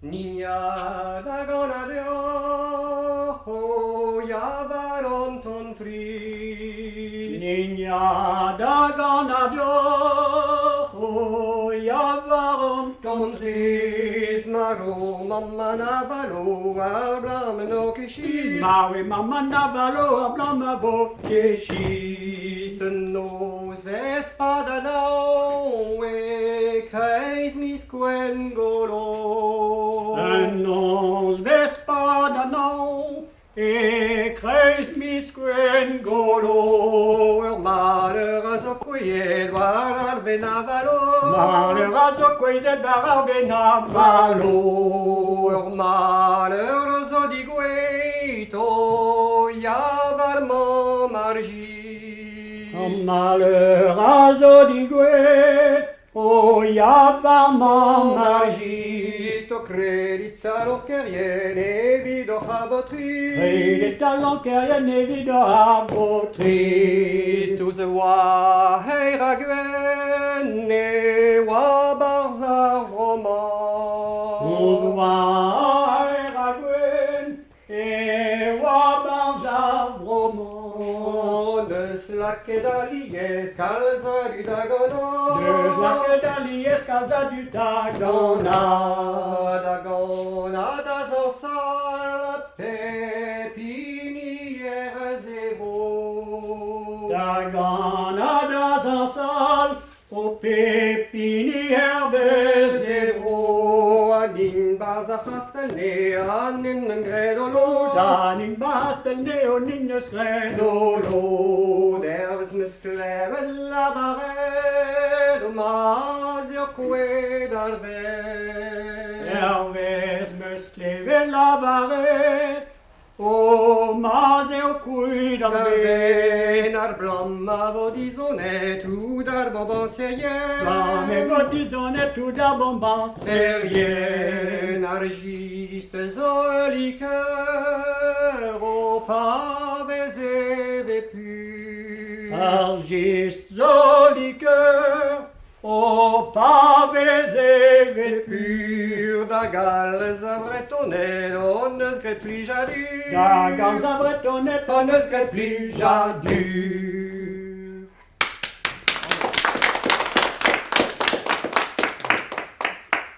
Nia da gonadio, ho ya baron ton tri. Niña da ganadio, oh, ya varon ton Tris mago mamma na balo, ablam no kishi. Maui mamma navalo, ablama bokeshi. Nos vespadano, e kreis mis quen golo. Nos vespadano, e creis mis quen golo. Ur malheureuse o quie war ar venavalo. Malerazo quezet var venavalo. Ur malheureuse o digueto, iavar mo margi. Malerazo diguet, o yavar ma Margi, sto credita lo carriere, vido habotri. Redes talon kerien evido a votri. Christus wa heira gwenne, wa barza roman. Uzwa eragwen, e wa banza vromo. Deus lake dalies, calza du dagono. Deus lake dalies calza du dagona. Dagona da zorsal, pepinières et veaux. Dagona das ansal, o pepinière des Zero, anin baza hastane, anin ngredolo. Daning bastel neoninge skredo. Lolo, derves muskler la barre, mas yo kwe darve. Herves muskle la barret, o maze o cuida Darve, nar blamma vodisone, tu dar boban serien. Blame godizone tout da bomban Serien, argiste zoliqueur, au paves et vépus. Argiste zoliqueur, o pavés et vépus. Pur da galles a bretonnet, on ne se plus jadu. Da gans a bretonnet, On ne se plus jadu.